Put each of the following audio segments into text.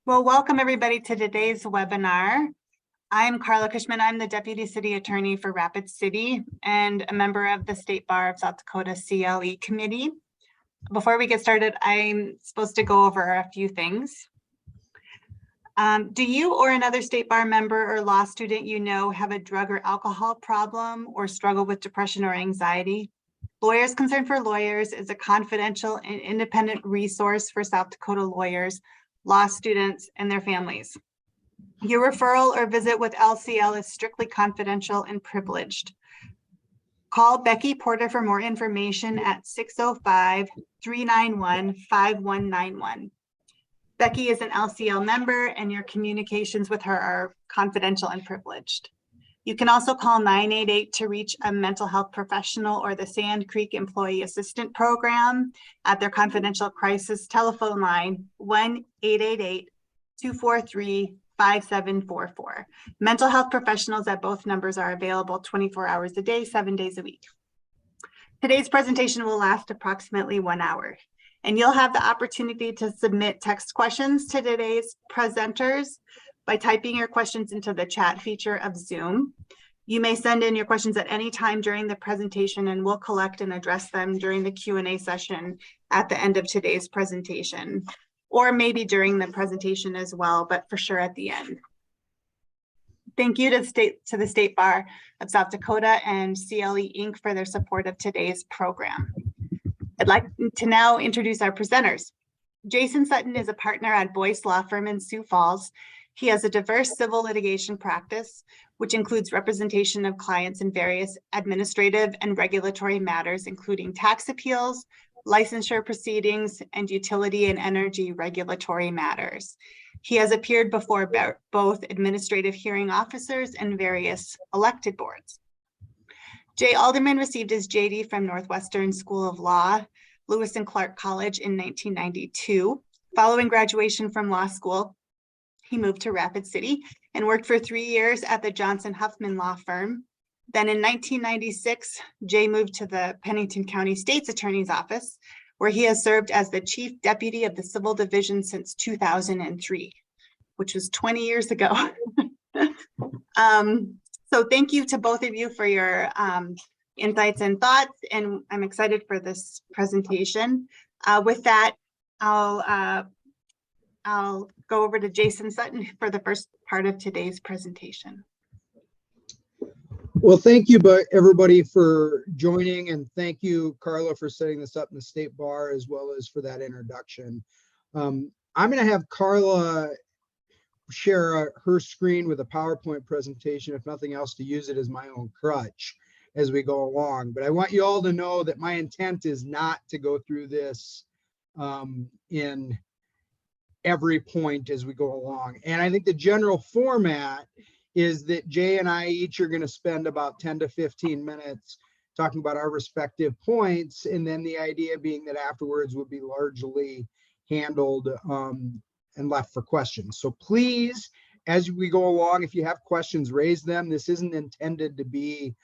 Well, welcome everybody to today's webinar. I'm Carla Cushman. I'm the Deputy City Attorney for Rapid City and a member of the State Bar of South Dakota CLE Committee. Before we get started, I'm supposed to go over a few things. Do you or another State Bar member or law student you know have a drug or alcohol problem or struggle with depression or anxiety? Lawyers Concern for Lawyers is a confidential and independent resource for South Dakota lawyers, law students, and their families. Your referral or visit with LCL is strictly confidential and privileged. Call Becky Porter for more information at 605-391-5191. Becky is an LCL member and your communications with her are confidential and privileged. You can also call 988 to reach a mental health professional or the Sand Creek Employee Assistant Program at their confidential crisis telephone line, 1-888-243-5744. Mental health professionals at both numbers are available 24 hours a day, 7 days a week. Today's presentation will last approximately 1 hour, and you'll have the opportunity to submit text questions to today's presenters by typing your questions into the chat feature of Zoom. You may send in your questions at any time during the presentation and we'll collect and address them during the Q&A session at the end of today's presentation, or maybe during the presentation as well, but for sure at the end. Thank you to the State Bar of South Dakota and CLE Inc. for their support of today's program. I'd like to now introduce our presenters. Jason Sutton is a partner at Boyce Law Firm in Sioux Falls. He has a diverse civil litigation practice, which includes representation of clients in various administrative and regulatory matters, including tax appeals, licensure proceedings, and utility and energy regulatory matters. He has appeared before both administrative hearing officers and various elected boards. Jay Alderman received his JD from Northwestern School of Law, Lewis and Clark College in 1992. Following graduation from law school, he moved to Rapid City and worked for 3 years at the Johnson Huffman Law Firm. Then in 1996, Jay moved to the Pennington County State's Attorney's Office, where he has served as the Chief Deputy of the Civil Division since 2003, which was 20 years ago. So thank you to both of you for your insights and thoughts, and I'm excited for this presentation. With that, I'll go over to Jason Sutton for the first part of today's presentation. Well, thank you, everybody, for joining, and thank you, Carla, for setting this up in the State Bar, as well as for that introduction. I'm going to have Carla share her screen with a PowerPoint presentation, if nothing else, to use it as my own crutch as we go along. But I want you all to know that my intent is not to go through this in every point as we go along. And I think the general format is that Jay and I each are going to spend about 10 to 15 minutes talking about our respective points, and then the idea being that afterwards would be largely handled and left for questions. So please, as we go along, if you have questions, raise them. This isn't intended to be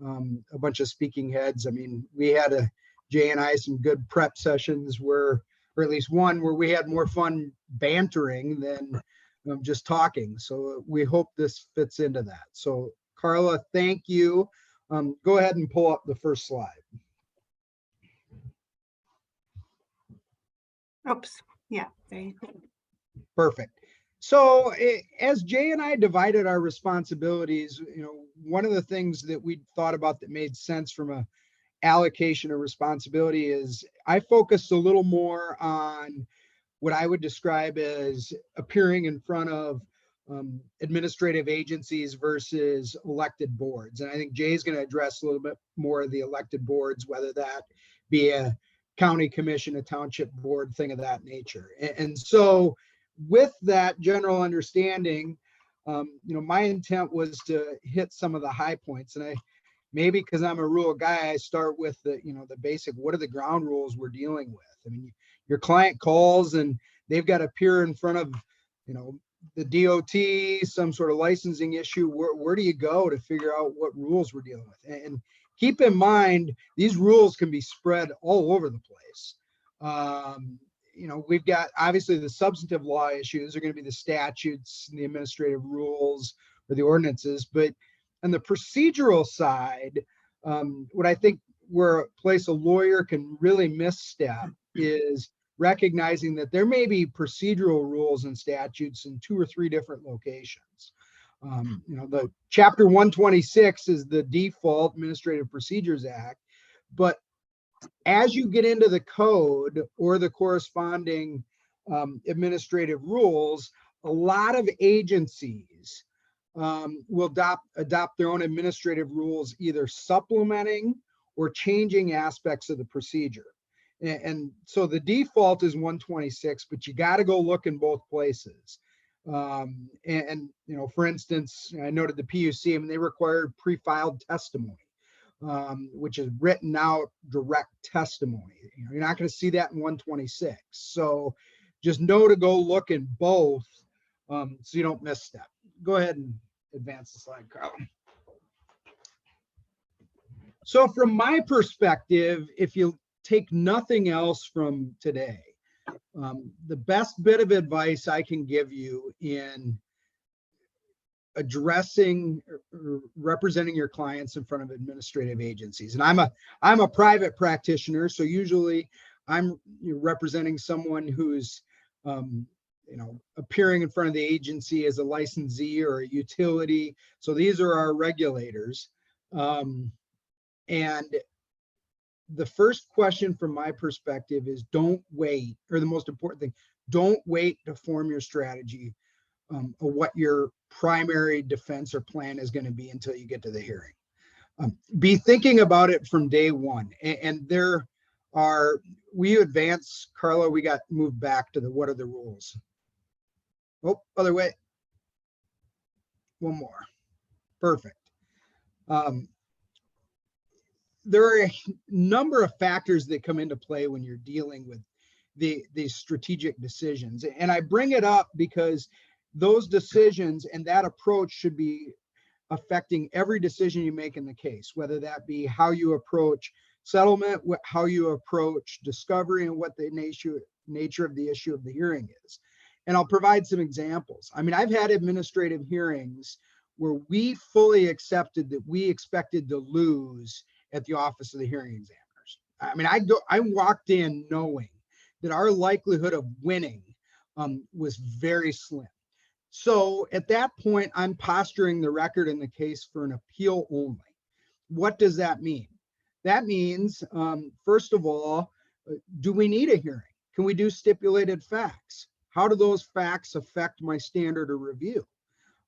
a bunch of speaking heads. I mean, we had Jay and I some good prep sessions where, or at least one where we had more fun bantering than just talking. So we hope this fits into that. So Carla, thank you. Go ahead and pull up the first slide. Oops, yeah. Perfect. So as Jay and I divided our responsibilities, one of the things that we thought about that made sense from a allocation of responsibility is I focused a little more on what I would describe as appearing in front of administrative agencies versus elected boards. And I think Jay's going to address a little bit more of the elected boards, whether that be a county commission, a township board, thing of that nature. And so with that general understanding, my intent was to hit some of the high points. And maybe because I'm a rule guy, I start with the basic, what are the ground rules we're dealing with? I mean, your client calls and they've got to appear in front of, the DOT, some sort of licensing issue. Where do you go to figure out what rules we're dealing with? And keep in mind, these rules can be spread all over the place. we've got obviously the substantive law issues are going to be the statutes and the administrative rules or the ordinances, but on the procedural side, what I think where a place a lawyer can really misstep is recognizing that there may be procedural rules and statutes in 2 or 3 different locations. The chapter 126 is the default Administrative Procedures Act, but as you get into the code or the corresponding administrative rules, a lot of agencies will adopt their own administrative rules, either supplementing or changing aspects of the procedure. And so the default is 126, but you got to go look in both places. For instance, I noted the PUC, I mean, they required pre-filed testimony, which is written out direct testimony. You're not going to see that in 126. So just know to go look in both so you don't misstep. Go ahead and advance the slide, Carla. So from my perspective, if you take nothing else from today, the best bit of advice I can give you in addressing or representing your clients in front of administrative agencies. And I'm a private practitioner, so usually I'm representing someone who's appearing in front of the agency as a licensee or a utility. So these are our regulators. And the first question from my perspective is don't wait, or the most important thing, don't wait to form your strategy or what your primary defense or plan is going to be until you get to the hearing. Be thinking about it from day one. And there are, we advance, Carla, we got moved back to the, what are the rules? Oh, other way. One more. Perfect. There are a number of factors that come into play when you're dealing with these strategic decisions. And I bring it up because those decisions and that approach should be affecting every decision you make in the case, whether that be how you approach settlement, how you approach discovery, and what the nature of the issue of the hearing is. And I'll provide some examples. I mean, I've had administrative hearings where we fully accepted that we expected to lose at the Office of the Hearing Examiners. I mean, I walked in knowing that our likelihood of winning was very slim. So at that point, I'm posturing the record in the case for an appeal only. What does that mean? That means, first of all, do we need a hearing? Can we do stipulated facts? How do those facts affect my standard of review?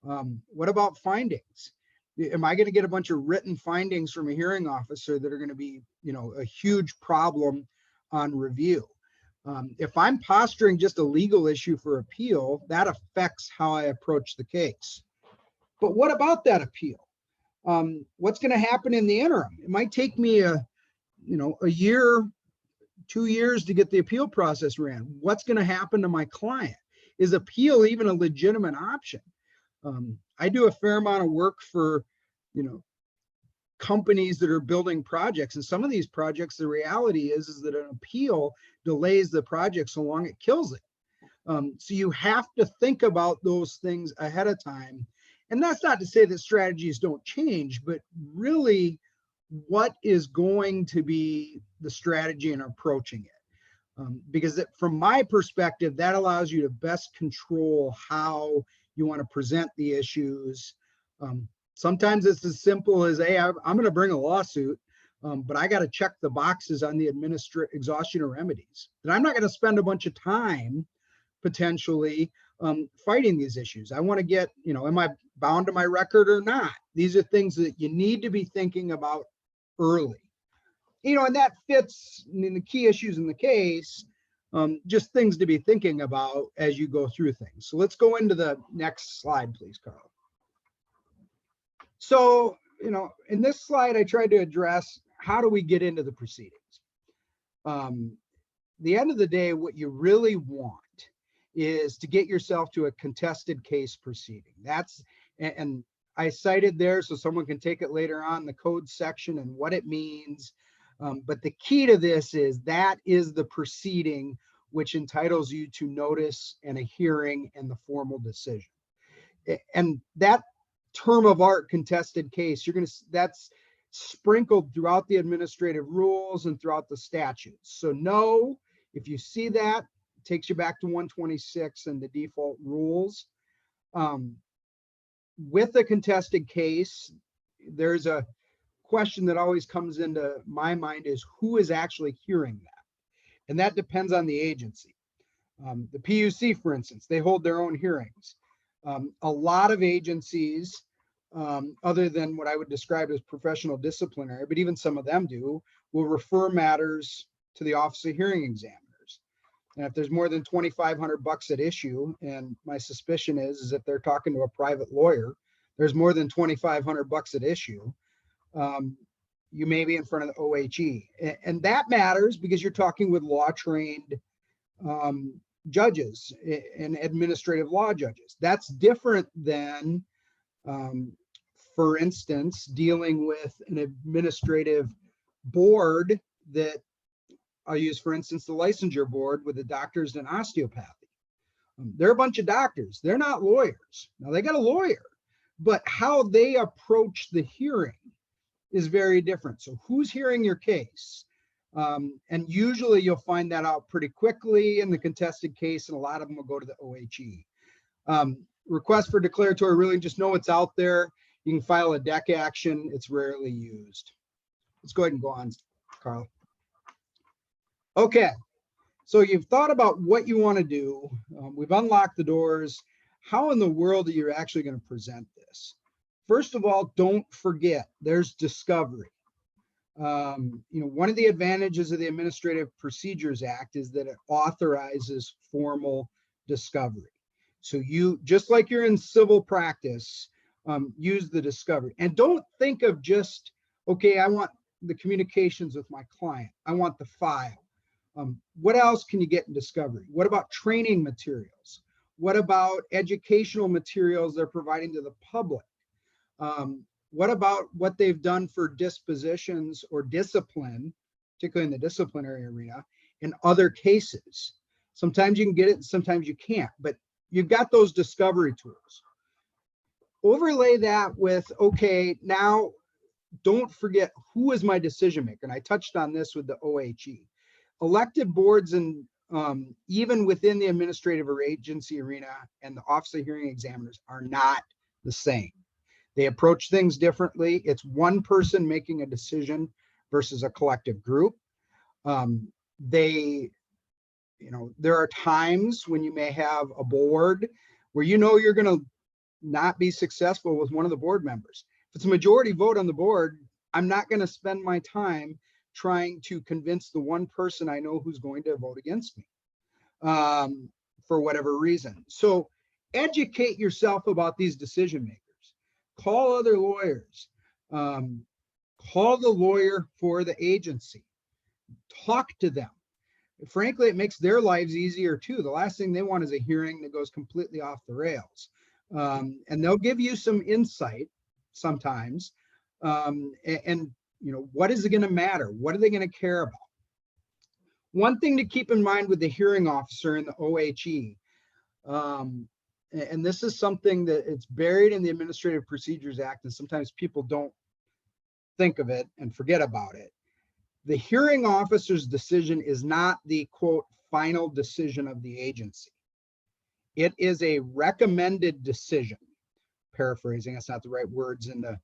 What about findings? Am I going to get a bunch of written findings from a hearing officer that are going to be, a huge problem on review? If I'm posturing just a legal issue for appeal, that affects how I approach the case. But what about that appeal? What's going to happen in the interim? It might take me a year, 2 years to get the appeal process ran. What's going to happen to my client? Is appeal even a legitimate option? I do a fair amount of work for, companies that are building projects, and some of these projects, the reality is that an appeal delays the project so long it kills it. So you have to think about those things ahead of time. And that's not to say that strategies don't change, but really what is going to be the strategy in approaching it? Because from my perspective, that allows you to best control how you want to present the issues. Sometimes it's as simple as, hey, I'm going to bring a lawsuit, but I got to check the boxes on the exhaustion of remedies. And I'm not going to spend a bunch of time potentially fighting these issues. I want to get, am I bound to my record or not? These are things that you need to be thinking about early. And that fits in the key issues in the case, just things to be thinking about as you go through things. So let's go into the next slide, please, Carl. So, in this slide, I tried to address how do we get into the proceedings? The end of the day, what you really want is to get yourself to a contested case proceeding. And I cited there so someone can take it later on, the code section and what it means. But the key to this is that is the proceeding which entitles you to notice and a hearing and the formal decision. And that term of art, contested case, that's sprinkled throughout the administrative rules and throughout the statutes. So no, if you see that, it takes you back to 126 and the default rules. With a contested case, there's a question that always comes into my mind is who is actually hearing that? And that depends on the agency. The PUC, for instance, they hold their own hearings. A lot of agencies, other than what I would describe as professional disciplinary, but even some of them do, will refer matters to the Office of Hearing Examiners. And if there's more than $2,500 at issue, and my suspicion is if they're talking to a private lawyer, there's more than $2,500 at issue, you may be in front of the OHE. And that matters because you're talking with law-trained judges and administrative law judges. That's different than, for instance, dealing with an administrative board that I'll use, for instance, the licensure board with the doctors in osteopathy. They're a bunch of doctors. They're not lawyers. Now they got a lawyer, but how they approach the hearing is very different. So who's hearing your case? And usually you'll find that out pretty quickly in the contested case, and a lot of them will go to the OHE. Request for declaratory ruling, just know it's out there. You can file a deck action. It's rarely used. Let's go ahead and go on, Carl. Okay, so you've thought about what you want to do. We've unlocked the doors. How in the world are you actually going to present this? First of all, don't forget there's discovery. One of the advantages of the Administrative Procedures Act is that it authorizes formal discovery. So you, just like you're in civil practice, use the discovery. And don't think of just, okay, I want the communications with my client. I want the file. What else can you get in discovery? What about training materials? What about educational materials they're providing to the public? What about what they've done for dispositions or discipline, particularly in the disciplinary arena, in other cases? Sometimes you can get it, sometimes you can't, but you've got those discovery tools. Overlay that with, okay, now don't forget who is my decision maker. And I touched on this with the OHE. Elected boards and even within the administrative or agency arena and the Office of Hearing Examiners are not the same. They approach things differently. It's one person making a decision versus a collective group. There are times when you may have a board where you're going to not be successful with one of the board members. If it's a majority vote on the board, I'm not going to spend my time trying to convince the one person I know who's going to vote against me for whatever reason. So educate yourself about these decision makers. Call other lawyers. Call the lawyer for the agency. Talk to them. Frankly, it makes their lives easier too. The last thing they want is a hearing that goes completely off the rails. And they'll give you some insight sometimes. What is it going to matter? What are they going to care about? One thing to keep in mind with the hearing officer in the OHE, and this is something that it's buried in the Administrative Procedures Act, and sometimes people don't think of it and forget about it. The hearing officer's decision is not the, quote, final decision of the agency. It is a recommended decision. Paraphrasing, that's not the right words in the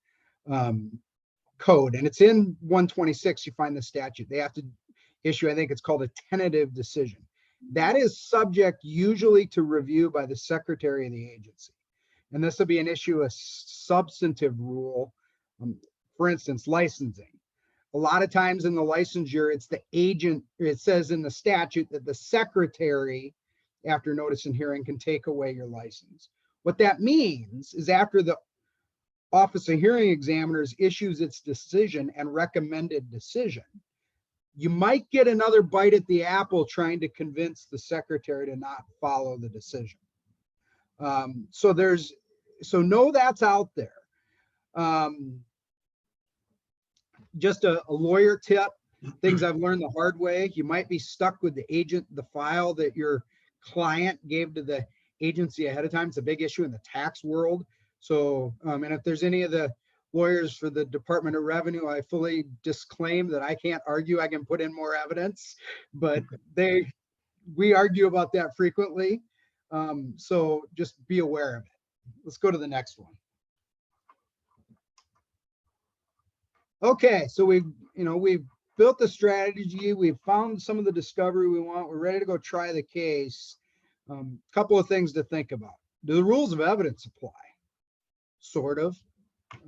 code. And it's in 126, you find the statute. They have to issue, I think it's called a tentative decision. That is subject usually to review by the secretary of the agency. And this will be an issue, a substantive rule. For instance, licensing. A lot of times in the licensure, it's the agent, it says in the statute that the secretary, after notice and hearing, can take away your license. What that means is after the Office of Hearing Examiners issues its decision and recommended decision, you might get another bite at the apple trying to convince the secretary to not follow the decision. So know that's out there. Just a lawyer tip, things I've learned the hard way. You might be stuck with the file that your client gave to the agency ahead of time. It's a big issue in the tax world. So, and if there's any of the lawyers for the Department of Revenue, I fully disclaim that I can't argue. I can put in more evidence, but we argue about that frequently. So just be aware of it. Let's go to the next one. Okay, so we've built the strategy. We've found some of the discovery we want. We're ready to go try the case. Couple of things to think about. Do the rules of evidence apply? Sort of.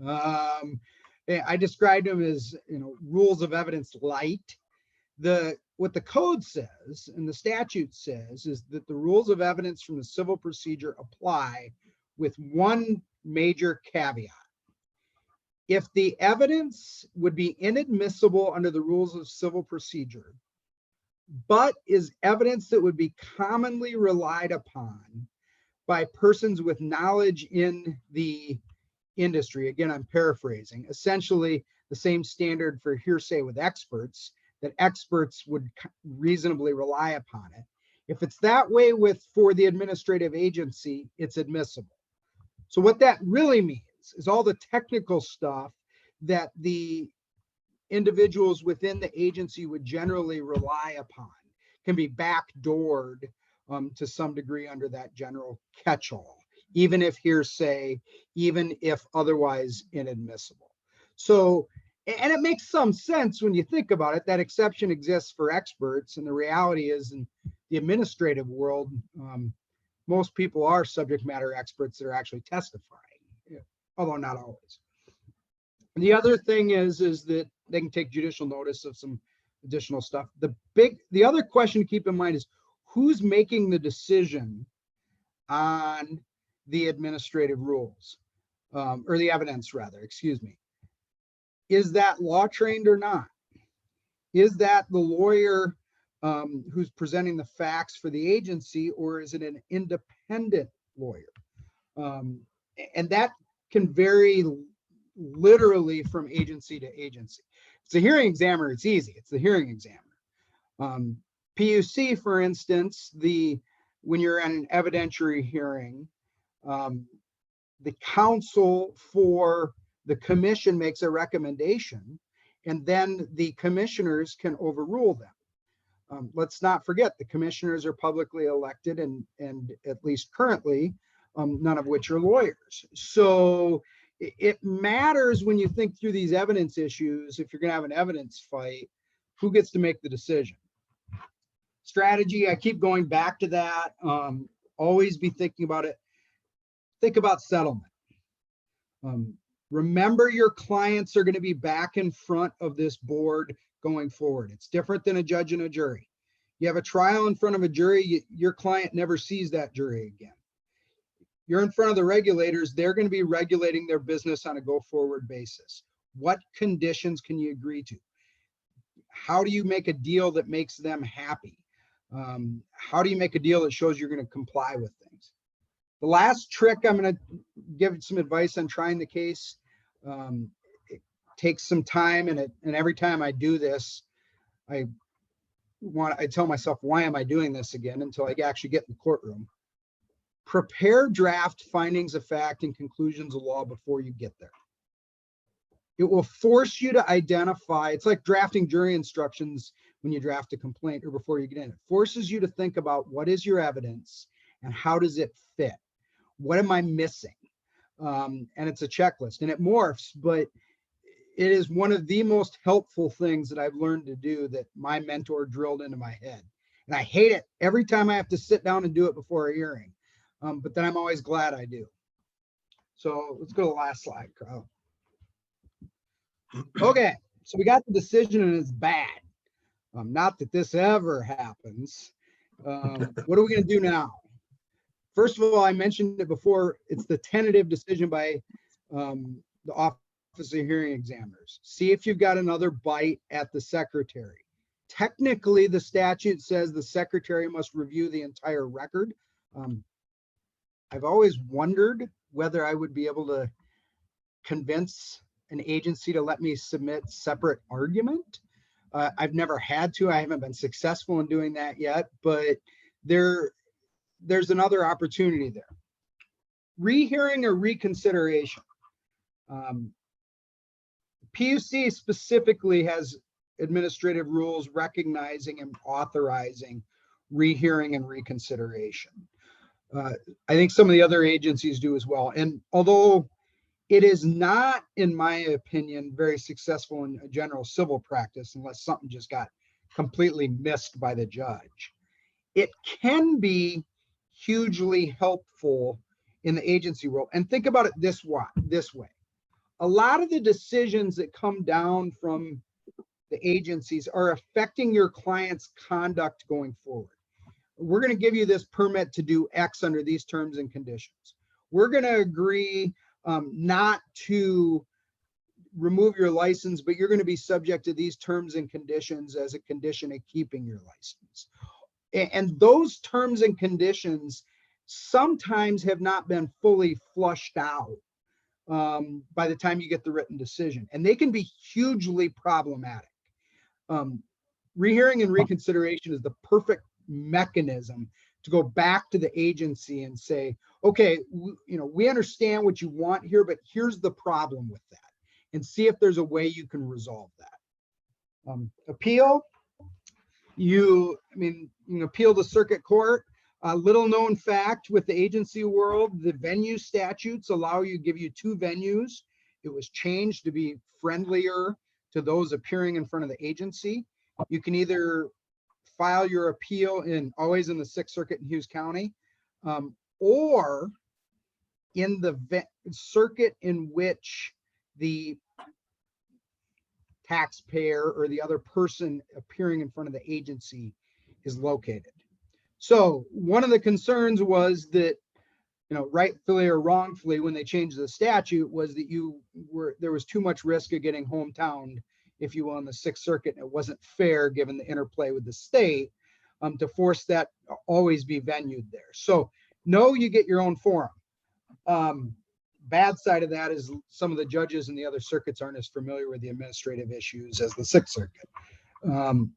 I described them as, rules of evidence light. What the code says and the statute says is that the rules of evidence from the civil procedure apply with one major caveat. If the evidence would be inadmissible under the rules of civil procedure, but is evidence that would be commonly relied upon by persons with knowledge in the industry, again, I'm paraphrasing, essentially the same standard for hearsay with experts, that experts would reasonably rely upon it. If it's that way for the administrative agency, it's admissible. So what that really means is all the technical stuff that the individuals within the agency would generally rely upon can be backdoored to some degree under that general catch-all, even if hearsay, even if otherwise inadmissible. So, and it makes some sense when you think about it. That exception exists for experts, and the reality is in the administrative world, most people are subject matter experts that are actually testifying, although not always. And the other thing is that they can take judicial notice of some additional stuff. The other question to keep in mind is who's making the decision on the administrative rules, or the evidence rather, excuse me. Is that law trained or not? Is that the lawyer who's presenting the facts for the agency, or is it an independent lawyer? And that can vary literally from agency to agency. If it's a hearing examiner, it's easy. It's the hearing examiner. PUC, for instance, when you're at an evidentiary hearing, the counsel for the commission makes a recommendation, and then the commissioners can overrule them. Let's not forget the commissioners are publicly elected, and at least currently, none of which are lawyers. So it matters when you think through these evidence issues, if you're going to have an evidence fight, who gets to make the decision? Strategy, I keep going back to that. Always be thinking about it. Think about settlement. Remember, your clients are going to be back in front of this board going forward. It's different than a judge and a jury. You have a trial in front of a jury, your client never sees that jury again. You're in front of the regulators, they're going to be regulating their business on a go-forward basis. What conditions can you agree to? How do you make a deal that makes them happy? How do you make a deal that shows you're going to comply with things? The last trick, I'm going to give some advice on trying the case. It takes some time, and every time I do this, I tell myself, why am I doing this again, until I actually get in the courtroom. Prepare draft findings of fact and conclusions of law before you get there. It will force you to identify, it's like drafting jury instructions when you draft a complaint or before you get in. It forces you to think about what is your evidence and how does it fit? What am I missing? And it's a checklist, and it morphs, but it is one of the most helpful things that I've learned to do that my mentor drilled into my head. And I hate it every time I have to sit down and do it before a hearing. But then I'm always glad I do. So let's go to the last slide, Carl. Okay, so we got the decision and it's bad. Not that this ever happens. What are we going to do now? First of all, I mentioned it before, it's the tentative decision by the Office of Hearing Examiners. See if you've got another bite at the secretary. Technically, the statute says the secretary must review the entire record. I've always wondered whether I would be able to convince an agency to let me submit separate argument. I've never had to. I haven't been successful in doing that yet, but there's another opportunity there. Rehearing or reconsideration. PUC specifically has administrative rules recognizing and authorizing rehearing and reconsideration. I think some of the other agencies do as well. And although it is not, in my opinion, very successful in a general civil practice, unless something just got completely missed by the judge, it can be hugely helpful in the agency world. And think about it this way. A lot of the decisions that come down from the agencies are affecting your client's conduct going forward. We're going to give you this permit to do X under these terms and conditions. We're going to agree not to remove your license, but you're going to be subject to these terms and conditions as a condition of keeping your license. And those terms and conditions sometimes have not been fully flushed out by the time you get the written decision, and they can be hugely problematic. Rehearing and reconsideration is the perfect mechanism to go back to the agency and say, okay, we understand what you want here, but here's the problem with that, and see if there's a way you can resolve that. Appeal, you can appeal to circuit court. A little known fact with the agency world, the venue statutes give you 2 venues. It was changed to be friendlier to those appearing in front of the agency. You can either file your appeal always in the 6th Circuit in Hughes County, or in the circuit in which the taxpayer or the other person appearing in front of the agency is located. So one of the concerns was that, rightfully or wrongfully, when they changed the statute, was that there was too much risk of getting hometowned, if you will, in the 6th Circuit. And it wasn't fair, given the interplay with the state, to force that always be venued there. So no, you get your own forum. Bad side of that is some of the judges in the other circuits aren't as familiar with the administrative issues as the 6th Circuit.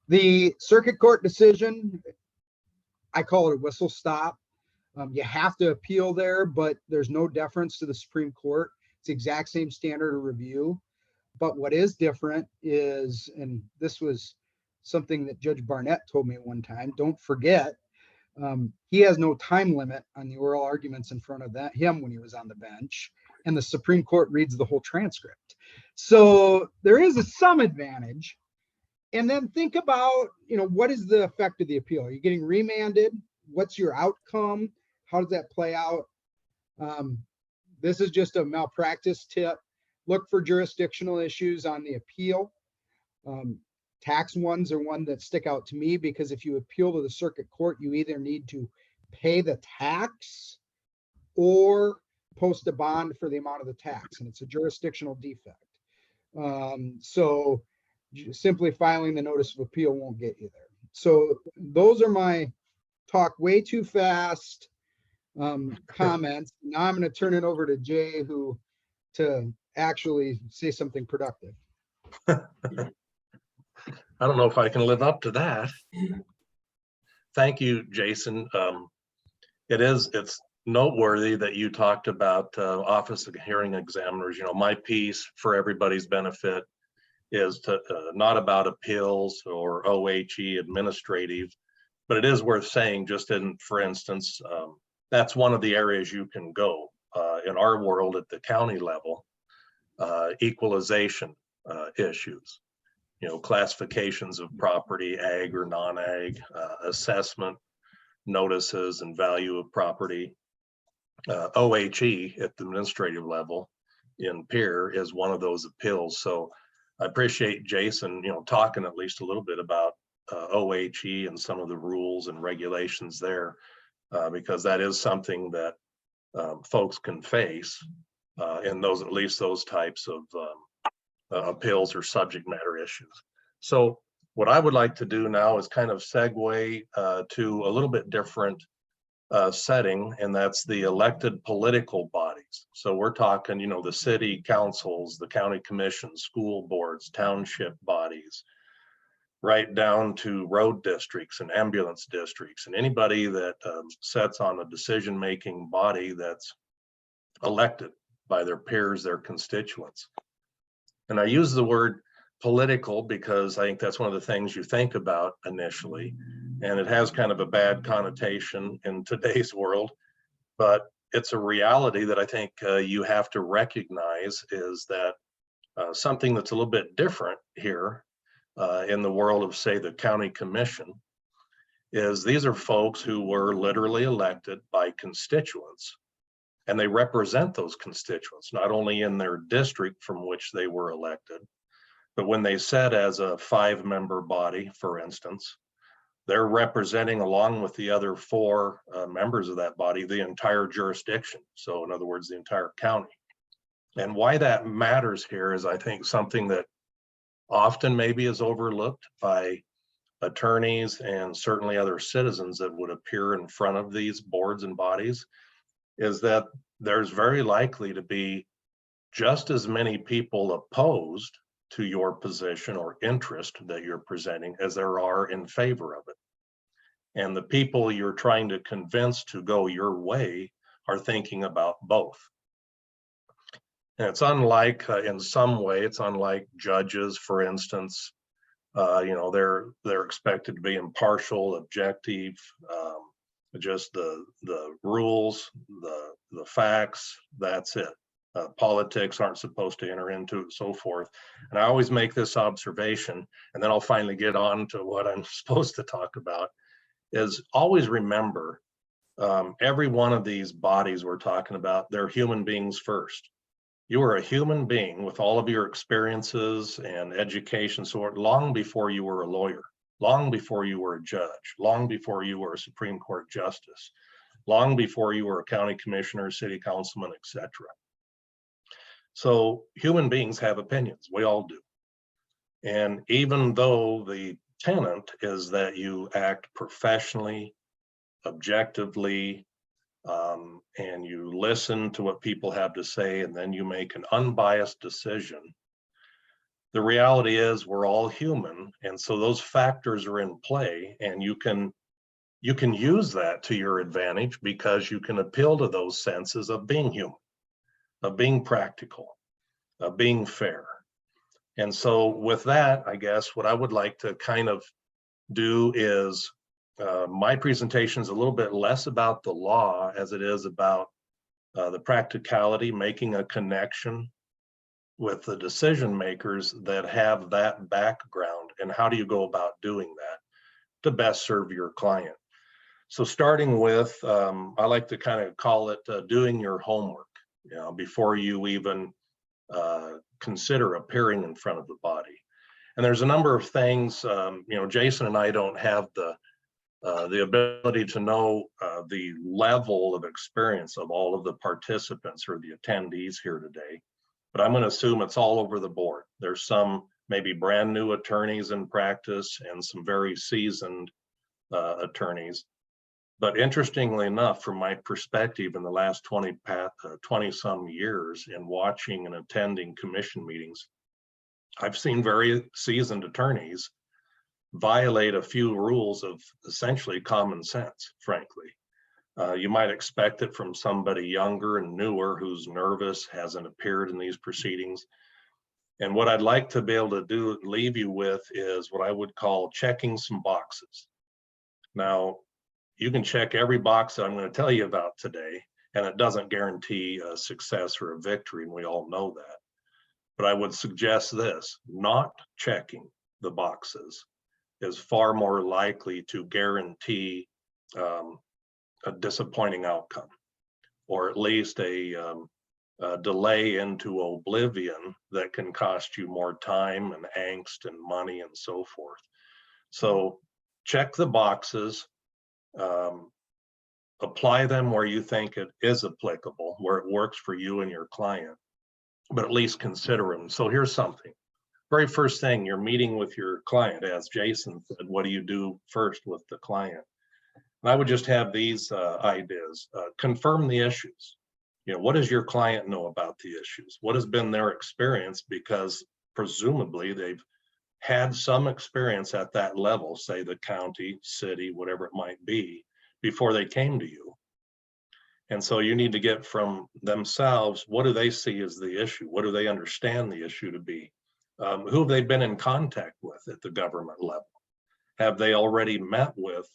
The circuit court decision, I call it a whistle stop. You have to appeal there, but there's no deference to the Supreme Court. It's the exact same standard of review. But what is different is, and this was something that Judge Barnett told me one time, don't forget, he has no time limit on the oral arguments in front of him when he was on the bench, and the Supreme Court reads the whole transcript. So there is some advantage. And then think about, what is the effect of the appeal? Are you getting remanded? What's your outcome? How does that play out? This is just a malpractice tip. Look for jurisdictional issues on the appeal. Tax ones are one that stick out to me, because if you appeal to the circuit court, you either need to pay the tax or post a bond for the amount of the tax, and it's a jurisdictional defect. So simply filing the notice of appeal won't get you there. So those are my talk way too fast comments. Now I'm going to turn it over to Jay, to actually say something productive. I don't know if I can live up to that. Thank you, Jason. It's noteworthy that you talked about Office of Hearing Examiners. My piece, for everybody's benefit, is not about appeals or OHE administrative, but it is worth saying, for instance, that's one of the areas you can go in our world at the county level. Equalization issues, classifications of property, ag or non-ag, assessment notices and value of property. OHE at the administrative level in peer is one of those appeals. So I appreciate Jason, talking at least a little bit about OHE and some of the rules and regulations there, because that is something that folks can face in those types of appeals or subject matter issues. So what I would like to do now is kind of segue to a little bit different setting, and that's the elected political bodies. So we're talking, the city councils, the county commissions, school boards, township bodies, right down to road districts and ambulance districts and anybody that sits on a decision-making body that's elected by their peers, their constituents. And I use the word political because I think that's one of the things you think about initially, and it has kind of a bad connotation in today's world, but it's a reality that I think you have to recognize is that something that's a little bit different here in the world of, say, the county commission is these are folks who were literally elected by constituents, and they represent those constituents, not only in their district from which they were elected, but when they sit as a 5-member body, for instance, they're representing, along with the other 4 members of that body, the entire jurisdiction. So in other words, the entire county. And why that matters here is, I think, something that often maybe is overlooked by attorneys and certainly other citizens that would appear in front of these boards and bodies, is that there's very likely to be just as many people opposed to your position or interest that you're presenting as there are in favor of it. And the people you're trying to convince to go your way are thinking about both. And it's unlike, in some way, it's unlike judges, for instance. They're expected to be impartial, objective, just the rules, the facts, that's it. Politics aren't supposed to enter into it, so forth. And I always make this observation, and then I'll finally get on to what I'm supposed to talk about, is always remember every one of these bodies we're talking about, they're human beings first. You are a human being with all of your experiences and education, so long before you were a lawyer, long before you were a judge, long before you were a Supreme Court justice, long before you were a county commissioner, city councilman, etc. So human beings have opinions, we all do. And even though the tenet is that you act professionally, objectively, and you listen to what people have to say, and then you make an unbiased decision, the reality is we're all human, and so those factors are in play, and you can use that to your advantage because you can appeal to those senses of being human, of being practical, of being fair. And so with that, I guess what I would like to kind of do is my presentation is a little bit less about the law as it is about the practicality, making a connection with the decision makers that have that background, and how do you go about doing that to best serve your client. So starting with, I like to kind of call it doing your homework, before you even consider appearing in front of the body. And there's a number of things, Jason and I don't have the ability to know the level of experience of all of the participants or the attendees here today, but I'm going to assume it's all over the board. There's some maybe brand new attorneys in practice and some very seasoned attorneys. But interestingly enough, from my perspective, in the last 20 some years in watching and attending commission meetings, I've seen very seasoned attorneys violate a few rules of essentially common sense, frankly. You might expect it from somebody younger and newer who's nervous, hasn't appeared in these proceedings. And what I'd like to be able to do, leave you with, is what I would call checking some boxes. Now, you can check every box that I'm going to tell you about today, and it doesn't guarantee a success or a victory, and we all know that. But I would suggest this: not checking the boxes is far more likely to guarantee a disappointing outcome, or at least a delay into oblivion that can cost you more time and angst and money and so forth. So check the boxes, apply them where you think it is applicable, where it works for you and your client, but at least consider them. So here's something. Very first thing, you're meeting with your client. As Jason said, what do you do first with the client? And I would just have these ideas. Confirm the issues. What does your client know about the issues? What has been their experience? Because presumably they've had some experience at that level, say the county, city, whatever it might be, before they came to you. And so you need to get from themselves, what do they see as the issue? What do they understand the issue to be? Who have they been in contact with at the government level? Have they already met with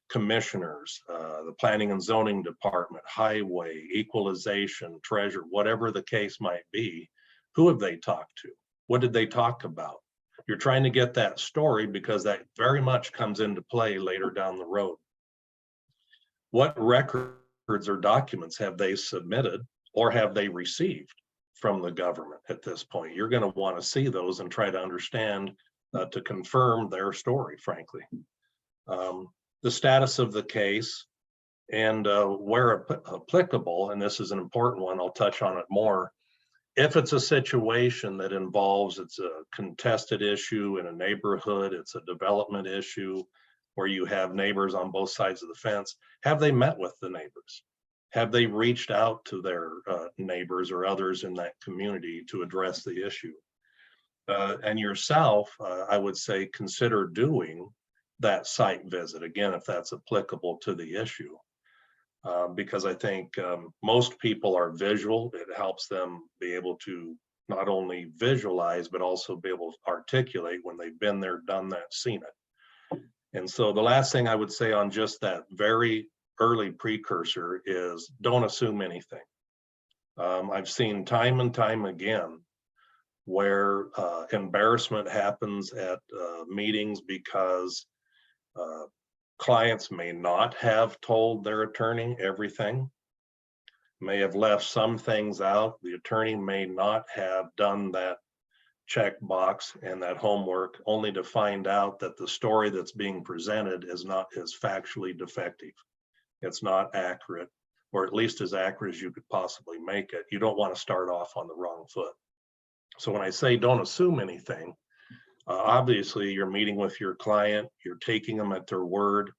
commissioners, the planning and zoning department, highway, equalization, treasurer, whatever the case might be? Who have they talked to? What did they talk about? You're trying to get that story because that very much comes into play later down the road. What records or documents have they submitted or have they received from the government at this point? You're going to want to see those and try to understand to confirm their story, frankly. The status of the case and where applicable, and this is an important one, I'll touch on it more. If it's a situation that involves, it's a contested issue in a neighborhood, it's a development issue where you have neighbors on both sides of the fence, have they met with the neighbors? Have they reached out to their neighbors or others in that community to address the issue? And yourself, I would say, consider doing that site visit, again, if that's applicable to the issue. Because I think most people are visual. It helps them be able to not only visualize, but also be able to articulate when they've been there, done that, seen it. And so the last thing I would say on just that very early precursor is don't assume anything. I've seen time and time again where embarrassment happens at meetings because clients may not have told their attorney everything, may have left some things out. The attorney may not have done that checkbox and that homework, only to find out that the story that's being presented is factually defective. It's not accurate, or at least as accurate as you could possibly make it. You don't want to start off on the wrong foot. So when I say don't assume anything, obviously you're meeting with your client, you're taking them at their word,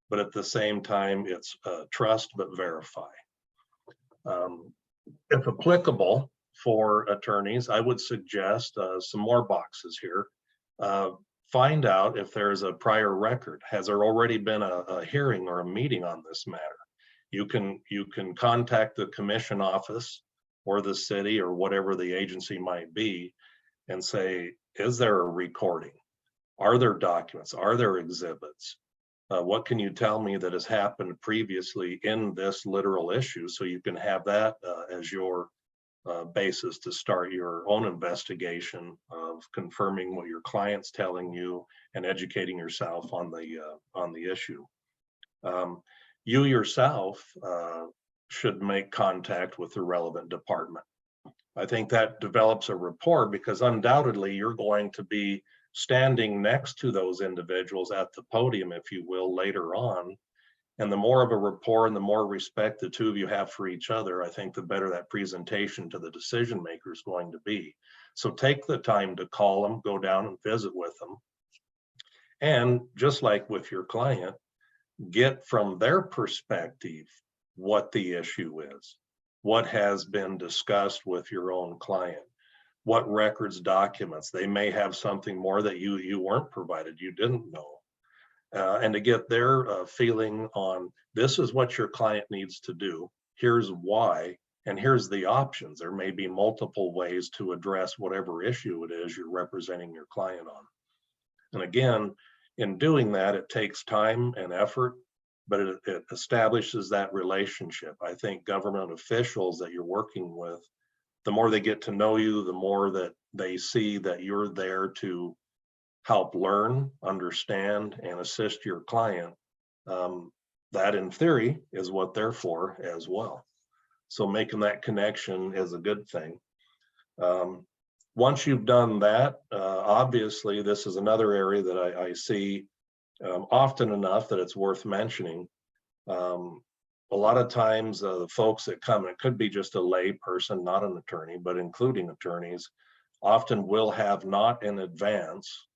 but at the same time, it's trust but verify. If applicable for attorneys, I would suggest some more boxes here. Find out if there's a prior record. Has there already been a hearing or a meeting on this matter? You can contact the commission office or the city or whatever the agency might be and say, is there a recording? Are there documents? Are there exhibits? What can you tell me that has happened previously in this literal issue, so you can have that as your basis to start your own investigation of confirming what your client's telling you and educating yourself on the issue. You yourself should make contact with the relevant department. I think that develops a rapport because undoubtedly you're going to be standing next to those individuals at the podium, if you will, later on. And the more of a rapport and the more respect the two of you have for each other, I think the better that presentation to the decision maker is going to be. So take the time to call them, go down and visit with them. And just like with your client, get from their perspective what the issue is, what has been discussed with your own client, what records, documents. They may have something more that you weren't provided, you didn't know. And to get their feeling on, this is what your client needs to do, here's why, and here's the options. There may be multiple ways to address whatever issue it is you're representing your client on. And again, in doing that, it takes time and effort, but it establishes that relationship. I think government officials that you're working with, the more they get to know you, the more that they see that you're there to help learn, understand, and assist your client. That in theory is what they're for as well. So making that connection is a good thing. Once you've done that, obviously this is another area that I see often enough that it's worth mentioning. A lot of times the folks that come, it could be just a lay person, not an attorney, but including attorneys, often will have not in advance,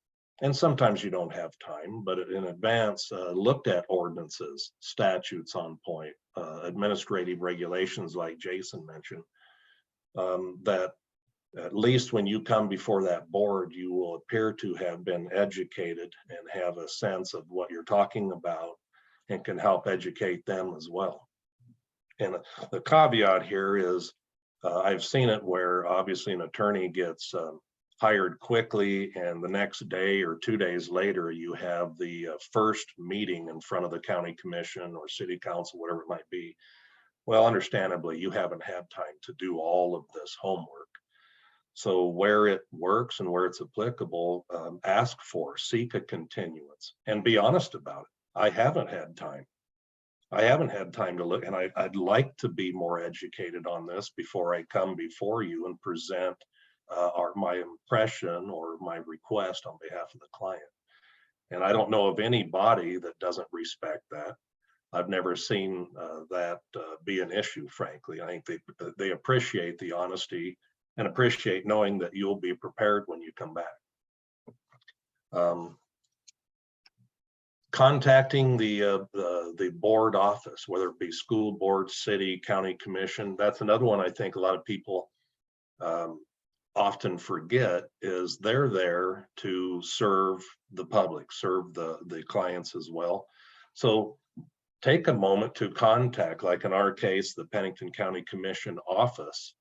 and sometimes you don't have time, but in advance looked at ordinances, statutes on point, administrative regulations like Jason mentioned, that at least when you come before that board, you will appear to have been educated and have a sense of what you're talking about and can help educate them as well. And the caveat here is, I've seen it where obviously an attorney gets hired quickly and the next day or 2 days later, you have the first meeting in front of the county commission or city council, whatever it might be. Well, understandably, you haven't had time to do all of this homework. So where it works and where it's applicable, ask for, seek a continuance and be honest about it. I haven't had time. I haven't had time to look, and I'd like to be more educated on this before I come before you and present my impression or my request on behalf of the client. And I don't know of any body that doesn't respect that. I've never seen that be an issue, frankly. I think they appreciate the honesty and appreciate knowing that you'll be prepared when you come back. Contacting the board office, whether it be school board, city, county commission, that's another one I think a lot of people often forget, is they're there to serve the public, serve the clients as well. So take a moment to contact, like in our case, the Pennington County Commission office,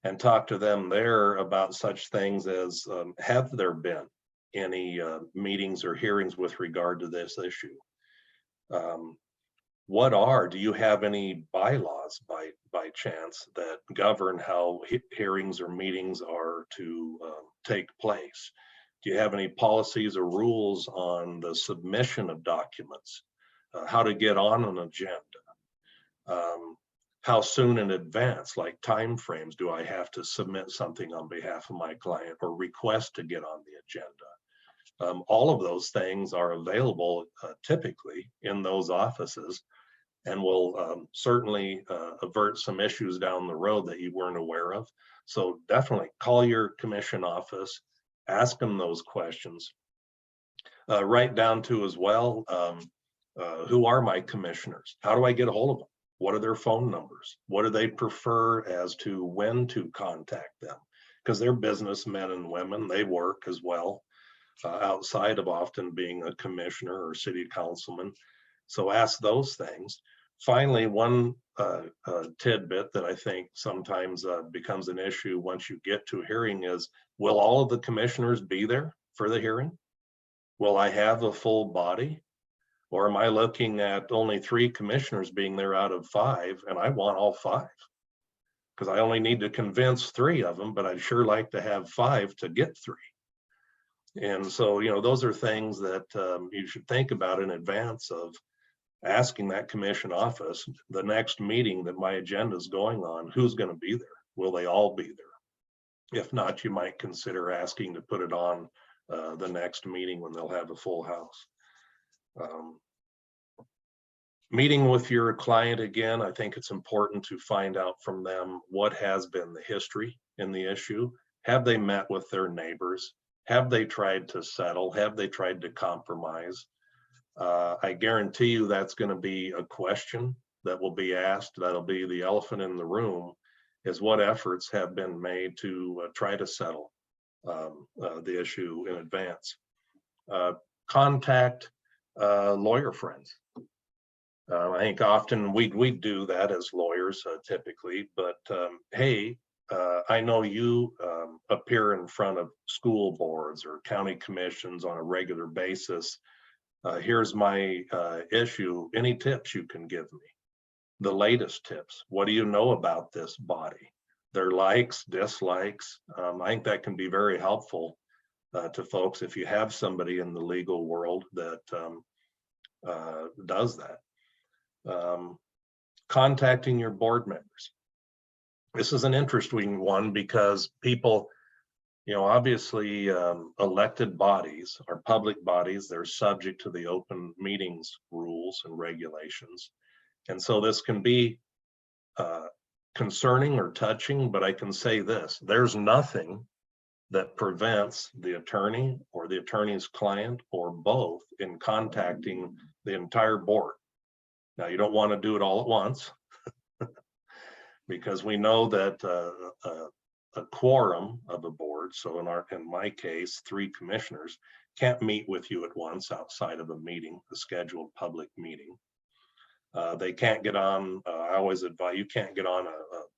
and talk to them there about such things as, have there been any meetings or hearings with regard to this issue? Do you have any bylaws by chance that govern how hearings or meetings are to take place? Do you have any policies or rules on the submission of documents? How to get on an agenda? How soon in advance, like timeframes, do I have to submit something on behalf of my client or request to get on the agenda? All of those things are available typically in those offices, and will certainly avert some issues down the road that you weren't aware of. So definitely call your commission office, ask them those questions. Write down to as well, who are my commissioners? How do I get a hold of them? What are their phone numbers? What do they prefer as to when to contact them? Because they're businessmen and women, they work as well, outside of often being a commissioner or city councilman. So ask those things. Finally, one tidbit that I think sometimes becomes an issue once you get to a hearing is, will all of the commissioners be there for the hearing? Will I have a full body? Or am I looking at only 3 commissioners being there out of 5, and I want all 5? Because I only need to convince 3 of them, but I'd sure like to have 5 to get 3. And so, those are things that you should think about in advance of asking that commission office, the next meeting that my agenda is going on, who's going to be there? Will they all be there? If not, you might consider asking to put it on the next meeting when they'll have a full house. Meeting with your client again, I think it's important to find out from them what has been the history in the issue. Have they met with their neighbors? Have they tried to settle? Have they tried to compromise? I guarantee you that's going to be a question that will be asked. That'll be the elephant in the room, is what efforts have been made to try to settle the issue in advance. Contact lawyer friends. I think often we do that as lawyers typically, but hey, I know you appear in front of school boards or county commissions on a regular basis. Here's my issue. Any tips you can give me? The latest tips. What do you know about this body? Their likes, dislikes. I think that can be very helpful to folks if you have somebody in the legal world that does that. Contacting your board members. This is an interesting one because people, obviously elected bodies are public bodies. They're subject to the open meetings rules and regulations. And so this can be concerning or touching, but I can say this, there's nothing that prevents the attorney or the attorney's client or both in contacting the entire board. Now, you don't want to do it all at once because we know that a quorum of a board, so in my case, 3 commissioners can't meet with you at once outside of a meeting, a scheduled public meeting. They can't get on, I always advise, you can't get on a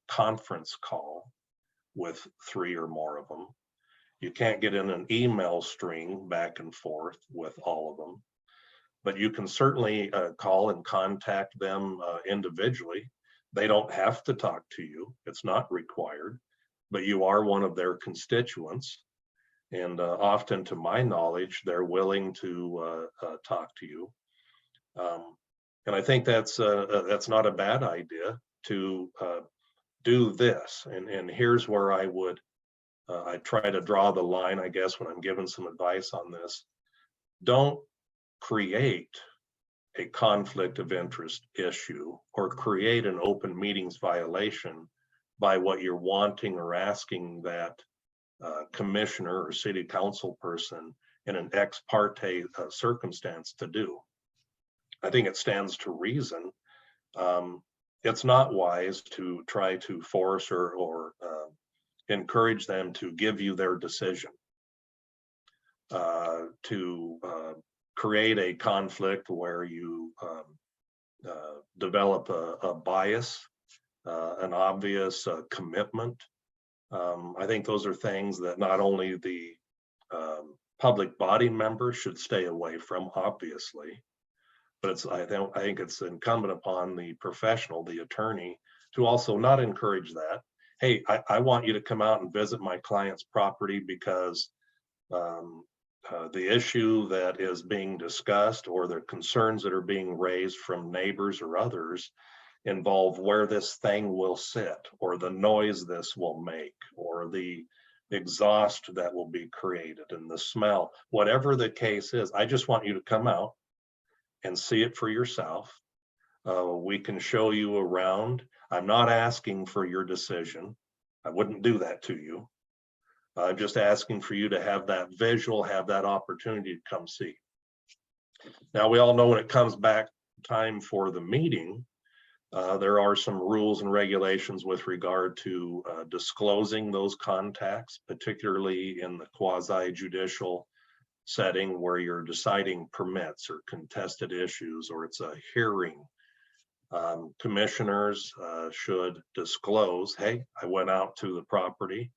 conference call with 3 or more of them. You can't get in an email string back and forth with all of them, but you can certainly call and contact them individually. They don't have to talk to you. It's not required, but you are one of their constituents. And often, to my knowledge, they're willing to talk to you. And I think that's not a bad idea to do this. And here's where I would, I try to draw the line, I guess, when I'm giving some advice on this. Don't create a conflict of interest issue or create an open meetings violation by what you're wanting or asking that commissioner or city council person in an ex parte circumstance to do. I think it stands to reason. It's not wise to try to force or encourage them to give you their decision, to create a conflict where you develop a bias, an obvious commitment. I think those are things that not only the public body members should stay away from, obviously, but I think it's incumbent upon the professional, the attorney, to also not encourage that. Hey, I want you to come out and visit my client's property because the issue that is being discussed or the concerns that are being raised from neighbors or others involve where this thing will sit, or the noise this will make, or the exhaust that will be created and the smell, whatever the case is. I just want you to come out and see it for yourself. We can show you around. I'm not asking for your decision. I wouldn't do that to you. I'm just asking for you to have that visual, have that opportunity to come see. Now, we all know when it comes back time for the meeting, there are some rules and regulations with regard to disclosing those contacts, particularly in the quasi-judicial setting where you're deciding permits or contested issues, or it's a hearing. Commissioners should disclose, hey, I went out to the property,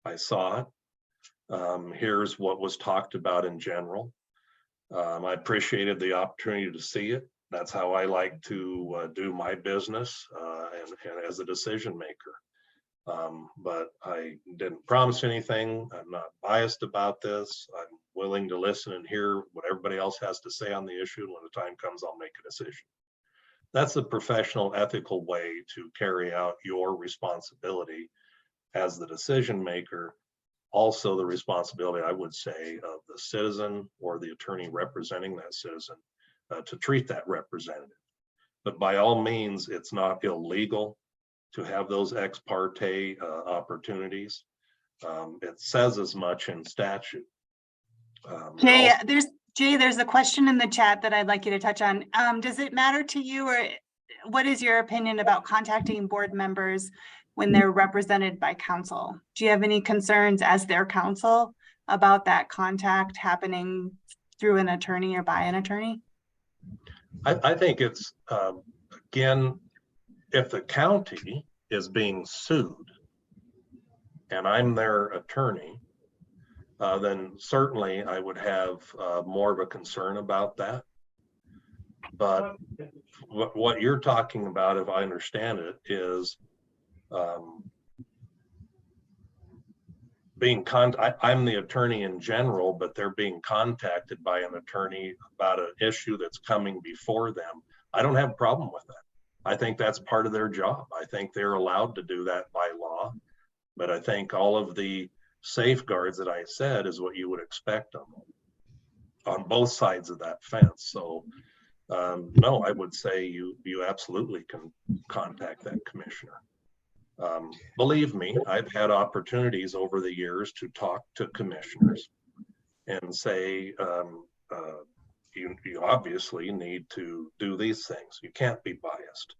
I saw it. Here's what was talked about in general. I appreciated the opportunity to see it. That's how I like to do my business and as a decision maker. But I didn't promise anything. I'm not biased about this. I'm willing to listen and hear what everybody else has to say on the issue. And when the time comes, I'll make a decision. That's a professional, ethical way to carry out your responsibility as the decision maker. Also the responsibility, I would say, of the citizen or the attorney representing that citizen to treat that representative. But by all means, it's not illegal to have those ex parte opportunities. It says as much in statute. Jay, there's a question in the chat that I'd like you to touch on. Does it matter to you, or what is your opinion about contacting board members when they're represented by counsel? Do you have any concerns as their counsel about that contact happening through an attorney or by an attorney? I think it's, again, if the county is being sued and I'm their attorney, then certainly I would have more of a concern about that. But what you're talking about, if I understand it, is I'm the attorney in general, but they're being contacted by an attorney about an issue that's coming before them. I don't have a problem with that. I think that's part of their job. I think they're allowed to do that by law, but I think all of the safeguards that I said is what you would expect on both sides of that fence. So no, I would say you absolutely can contact that commissioner. Believe me, I've had opportunities over the years to talk to commissioners and say, you obviously need to do these things. You can't be biased.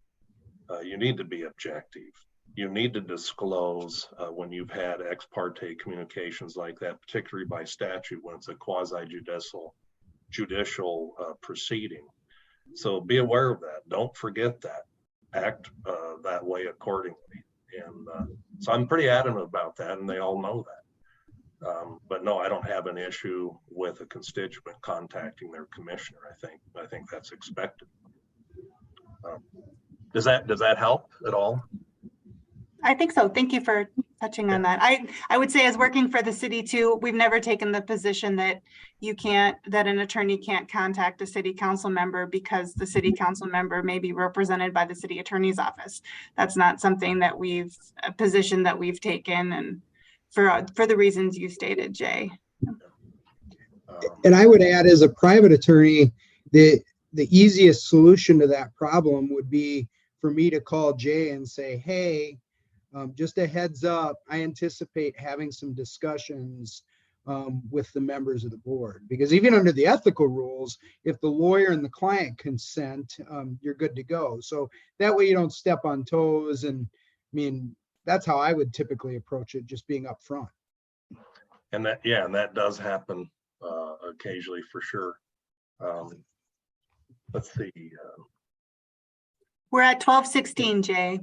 You need to be objective. you need to disclose when you've had ex parte communications like that, particularly by statute when it's a quasi-judicial proceeding. So be aware of that. Don't forget that. Act that way accordingly. And so I'm pretty adamant about that, and they all know that. But no, I don't have an issue with a constituent contacting their commissioner. I think that's expected. Does that help at all? I think so. Thank you for touching on that. I would say, as working for the city too, we've never taken the position that that an attorney can't contact a city council member because the city council member may be represented by the city attorney's office. That's not something that a position that we've taken, and for the reasons you stated, Jay. And I would add, as a private attorney, the easiest solution to that problem would be for me to call Jay and say, hey, just a heads up, I anticipate having some discussions with the members of the board, because even under the ethical rules, if the lawyer and the client consent, you're good to go. So that way you don't step on toes. And I mean, that's how I would typically approach it, just being upfront. And that does happen occasionally, for sure. Let's see. We're at 12:16, Jay.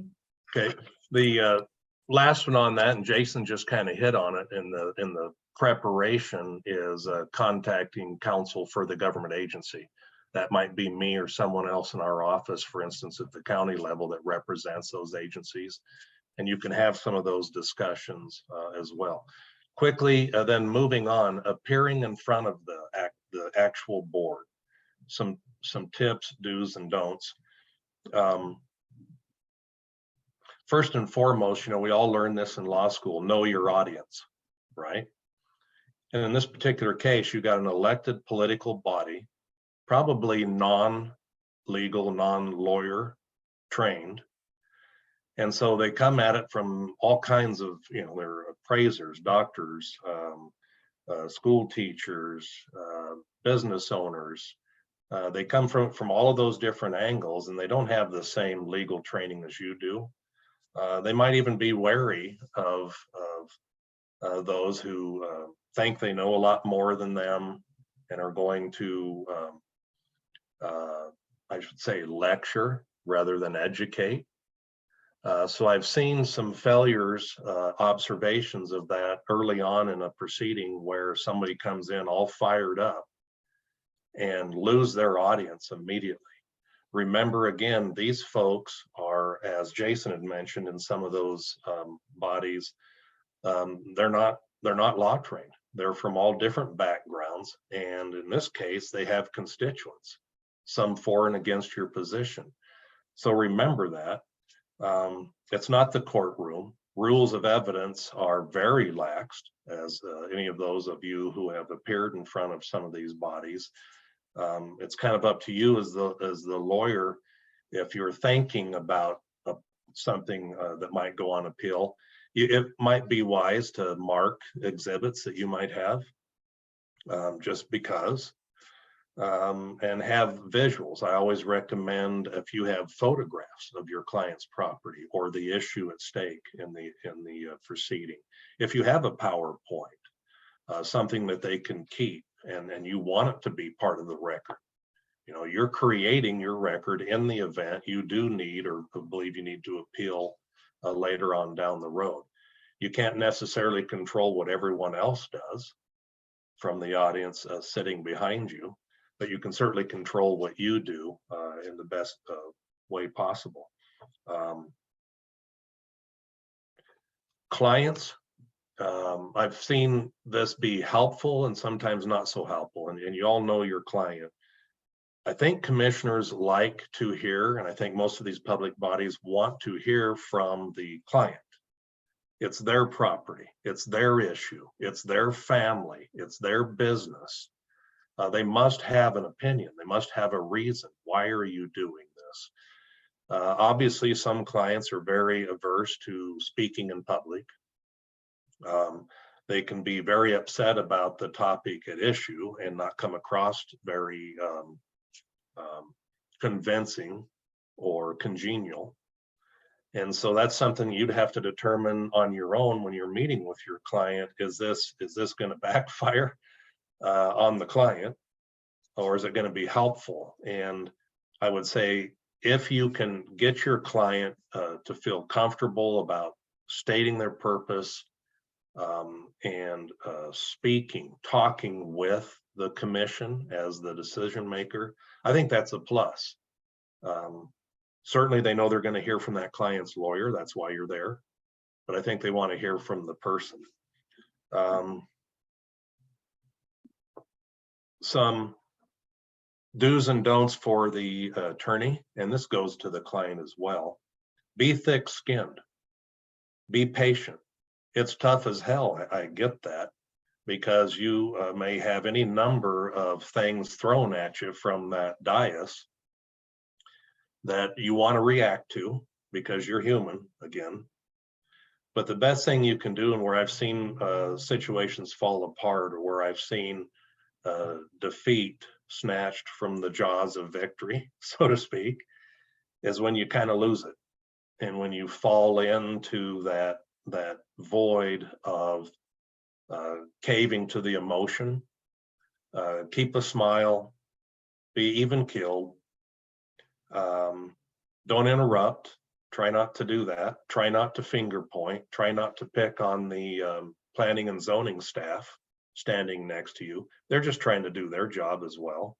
Okay, the last one on that, and Jason just kind of hit on it in the preparation, is contacting counsel for the government agency. That might be me or someone else in our office, for instance, at the county level that represents those agencies. And you can have some of those discussions as well. Quickly, then moving on, appearing in front of the actual board. Some tips, do's and don'ts. First and foremost, we all learn this in law school, know your audience, right? And in this particular case, you got an elected political body, probably non-legal, non-lawyer trained. And so they come at it from all kinds of, they're appraisers, doctors, school teachers, business owners. They come from all of those different angles, and they don't have the same legal training as you do. They might even be wary of those who think they know a lot more than them and are going to, I should say, lecture rather than educate. So I've seen some failures, observations of that early on in a proceeding, where somebody comes in all fired up and lose their audience immediately. Remember, again, these folks are, as Jason had mentioned, in some of those bodies, they're not law trained. They're from all different backgrounds, and in this case, they have constituents, some for and against your position. So remember that. It's not the courtroom. Rules of evidence are very laxed, as any of those of you who have appeared in front of some of these bodies. It's kind of up to you as the lawyer, if you're thinking about something that might go on appeal. It might be wise to mark exhibits that you might have, just because, and have visuals. I always recommend, if you have photographs of your client's property or the issue at stake in the proceeding, if you have a PowerPoint, something that they can keep, and you want it to be part of the record. You're creating your record in the event you do need, or believe you need to appeal later on down the road. You can't necessarily control what everyone else does from the audience sitting behind you, but you can certainly control what you do in the best way possible. Clients, I've seen this be helpful and sometimes not so helpful, and you all know your client. I think commissioners like to hear, and I think most of these public bodies want to hear from the client. It's their property, it's their issue, it's their family, it's their business. They must have an opinion. They must have a reason. Why are you doing this? Obviously, some clients are very averse to speaking in public. They can be very upset about the topic at issue and not come across very convincing or congenial. And so that's something you'd have to determine on your own when you're meeting with your client. Is this going to backfire on the client, or is it going to be helpful? And I would say, if you can get your client to feel comfortable about stating their purpose, and talking with the commission as the decision maker, I think that's a plus. Certainly they know they're going to hear from that client's lawyer. That's why you're there. But I think they want to hear from the person. Some do's and don'ts for the attorney, and this goes to the client as well. Be thick-skinned. Be patient. It's tough as hell. I get that, because you may have any number of things thrown at you from that dais that you want to react to, because you're human again. But the best thing you can do, and where I've seen situations fall apart, or where I've seen defeat snatched from the jaws of victory, so to speak, is when you kind of lose it. And when you fall into that void of caving to the emotion, keep a smile, be even keeled. Don't interrupt. Try not to do that. Try not to finger point. Try not to pick on the planning and zoning staff standing next to you. They're just trying to do their job as well.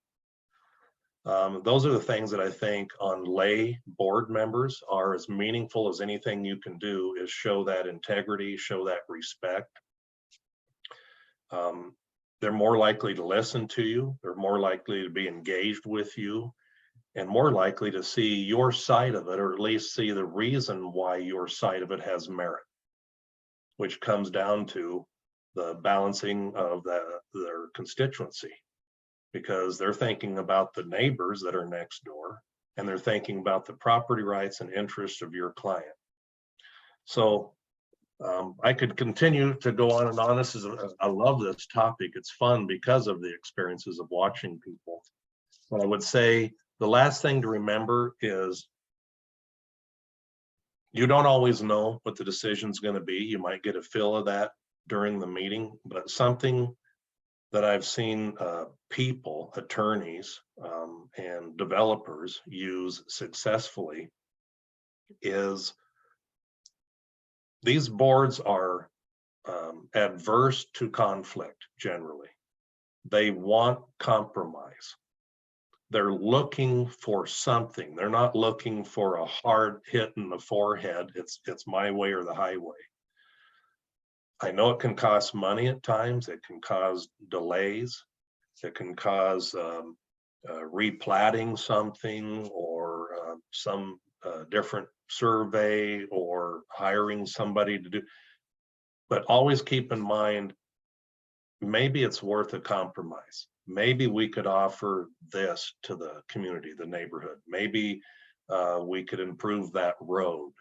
Those are the things that I think on lay board members are as meaningful as anything you can do, is show that integrity, show that respect. They're more likely to listen to you. They're more likely to be engaged with you, and more likely to see your side of it, or at least see the reason why your side of it has merit, which comes down to the balancing of their constituency, because they're thinking about the neighbors that are next door, and they're thinking about the property rights and interests of your client. So I could continue to go on and on. I love this topic. It's fun because of the experiences of watching people. But I would say the last thing to remember is, you don't always know what the decision's going to be. You might get a feel of that during the meeting, but something that I've seen people, attorneys, and developers use successfully is, these boards are adverse to conflict generally. They want compromise. They're looking for something. They're not looking for a hard hit in the forehead. It's my way or the highway. I know it can cost money at times. It can cause delays. It can cause replatting something, or some different survey, or hiring somebody to do. But always keep in mind, maybe it's worth a compromise. Maybe we could offer this to the community, the neighborhood. Maybe we could improve that road.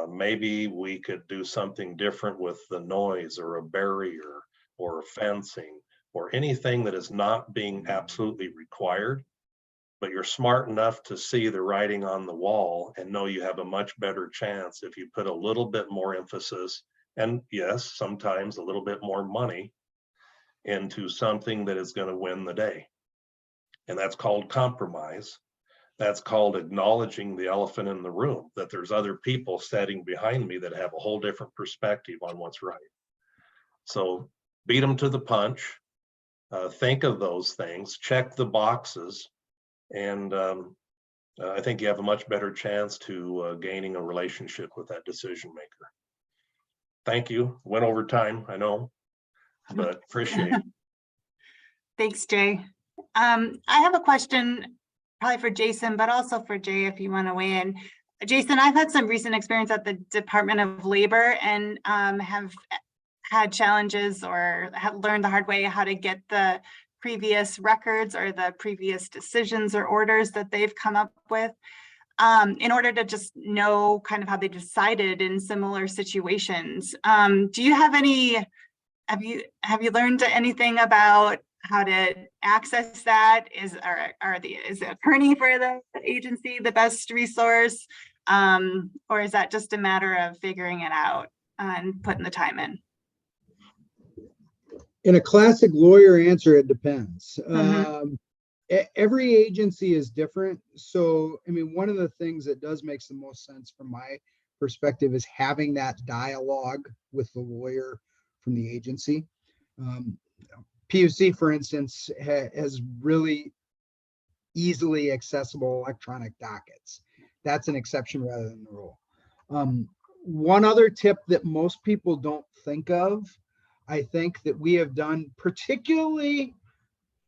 Maybe we could do something different with the noise, or a barrier, or fencing, or anything that is not being absolutely required, but you're smart enough to see the writing on the wall and know you have a much better chance if you put a little bit more emphasis, and yes, sometimes a little bit more money, into something that is going to win the day. And that's called compromise. That's called acknowledging the elephant in the room, that there's other people sitting behind me that have a whole different perspective on what's right. So beat them to the punch. Think of those things, check the boxes, and I think you have a much better chance to gaining a relationship with that decision maker. Thank you. Went over time, I know, but appreciate it. Thanks, Jay. I have a question probably for Jason, but also for Jay if you want to weigh in. Jason, I've had some recent experience at the Department of Labor, and have had challenges, or have learned the hard way how to get the previous records or the previous decisions or orders that they've come up with, in order to just know kind of how they decided in similar situations. Do you have any, have you learned anything about how to access that? Is the attorney for the agency the best resource? Or is that just a matter of figuring it out and putting the time in? In a classic lawyer answer, it depends. Mhm. Every agency is different. So, I mean, one of the things that does makes the most sense from my perspective is having that dialogue with the lawyer from the agency. PUC, for instance, has really easily accessible electronic dockets. That's an exception rather than the rule. One other tip that most people don't think of, I think that we have done, particularly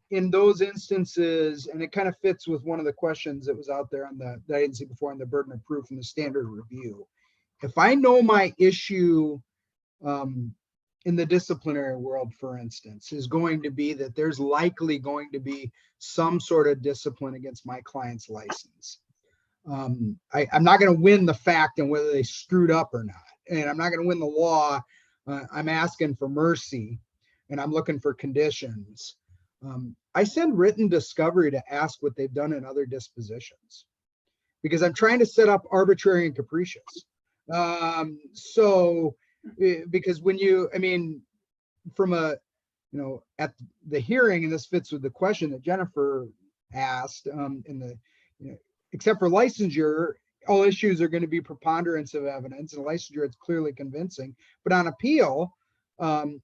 in those instances, and it kind of fits with one of the questions that was out there on that I didn't see before on the burden of proof and the standard review. If I know my issue in the disciplinary world, for instance, is going to be that there's likely going to be some sort of discipline against my client's license. I'm not going to win the fact on whether they screwed up or not. And I'm not going to win the law. I'm asking for mercy and I'm looking for conditions. I send written discovery to ask what they've done in other dispositions because I'm trying to set up arbitrary and capricious. Because when you, I mean, from a, you know, at the hearing, and this fits with the question that Jennifer asked, in the, you know, except for licensure, all issues are going to be preponderance of evidence, and licensure, it's clearly convincing. But on appeal,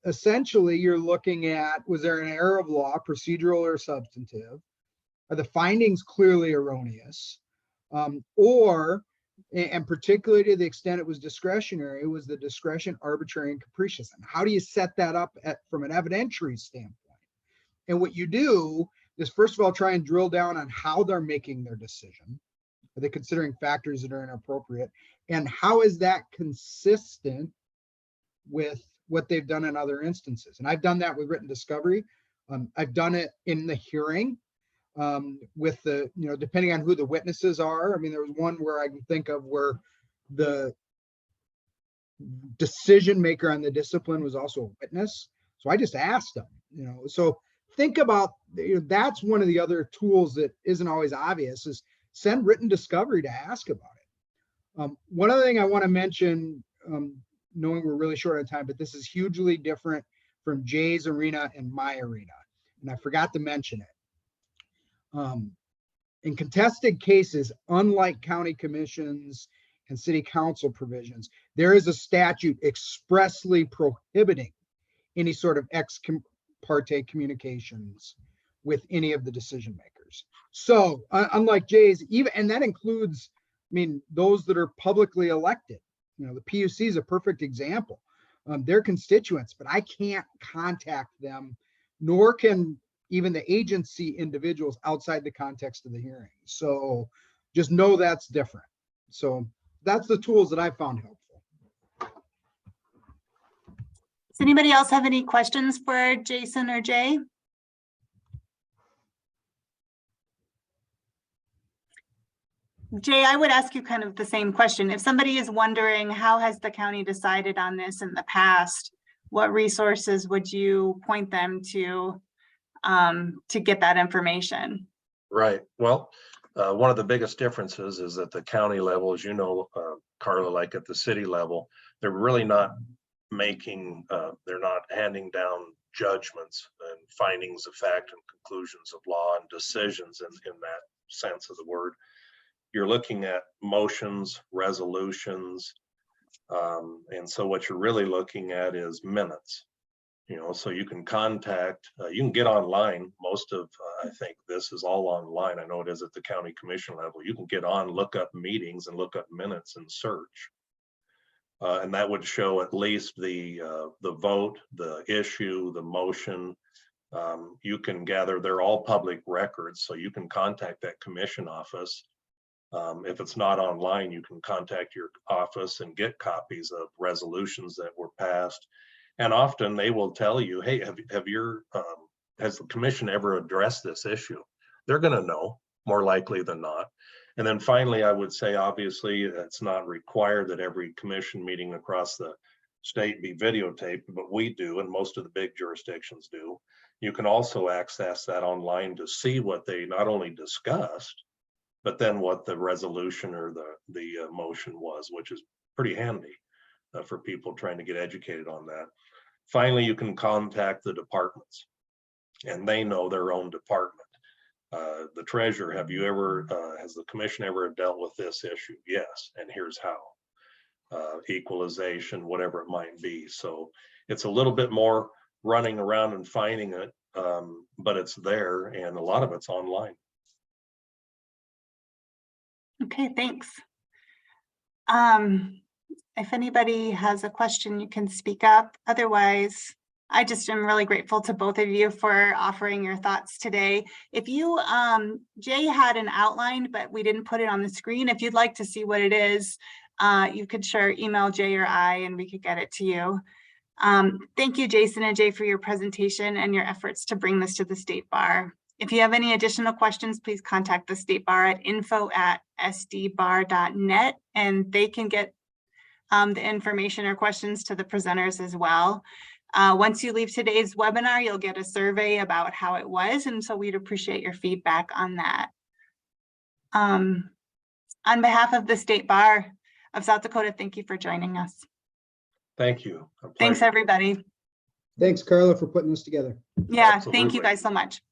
essentially, you're looking at, was there an error of law, procedural or substantive? Are the findings clearly erroneous? And particularly to the extent it was discretionary, was the discretion arbitrary and capricious? And how do you set that up from an evidentiary standpoint? And what you do is, first of all, try and drill down on how they're making their decision. Are they considering factors that are inappropriate? And how is that consistent with what they've done in other instances? And I've done that with written discovery. I've done it in the hearing. With the, you know, depending on who the witnesses are. I mean, there was one where I can think of where the decision maker on the discipline was also a witness. So I just asked them, you know, so think about, you know, that's one of the other tools that isn't always obvious, is send written discovery to ask about it. One other thing I want to mention, knowing we're really short on time, but this is hugely different from Jay's arena and my arena. And I forgot to mention it. In contested cases, unlike county commissions and city council provisions, there is a statute expressly prohibiting any sort of ex parte communications with any of the decision makers. So unlike Jay's, even, and that includes, I mean, those that are publicly elected, you know, the PUC is a perfect example. They're constituents, but I can't contact them, nor can even the agency individuals outside the context of the hearing. So just know that's different. So that's the tools that I found helpful. Does anybody else have any questions for Jason or Jay? Jay, I would ask you kind of the same question. If somebody is wondering, how has the county decided on this in the past, what resources would you point them to get that information? Right. Well, one of the biggest differences is at the county level, as you know, Carla, like at the city level, they're really not making, they're not handing down judgments and findings of fact and conclusions of law and decisions in that sense of the word. You're looking at motions, resolutions, and so what you're really looking at is minutes. You know, so you can contact, you can get online. Most of, I think this is all online. I know it is at the county commission level. You can get on, look up meetings and look up minutes and search. And that would show at least the vote, the issue, the motion. You can gather, they're all public records. So you can contact that commission office. If it's not online, you can contact your office and get copies of resolutions that were passed. And often they will tell you, hey, has the commission ever addressed this issue? They're going to know, more likely than not. And then finally, I would say, obviously, it's not required that every commission meeting across the state be videotaped, but we do, and most of the big jurisdictions do. You can also access that online to see what they not only discussed, but then what the resolution or the motion was, which is pretty handy for people trying to get educated on that. Finally, you can contact the departments, and they know their own department. The treasurer, have you ever, has the commission ever dealt with this issue? Yes, and here's how. Equalization, whatever it might be. So it's a little bit more running around and finding it, but it's there, and a lot of it's online. Okay, thanks. If anybody has a question, you can speak up. Otherwise, I just am really grateful to both of you for offering your thoughts today. If you, Jay had an outline, but we didn't put it on the screen. If you'd like to see what it is, you could sure email Jay or I, and we could get it to you. Thank you, Jason and Jay, for your presentation and your efforts to bring this to the State Bar. If you have any additional questions, please contact the State Bar at info@sdbar.net, and they can get the information or questions to the presenters as well. Once you leave today's webinar, you'll get a survey about how it was, and so we'd appreciate your feedback on that. On behalf of the State Bar of South Dakota, thank you for joining us. Thank you. Thanks, everybody. Thanks, Carla, for putting this together. Yeah, Absolutely. thank you guys so much.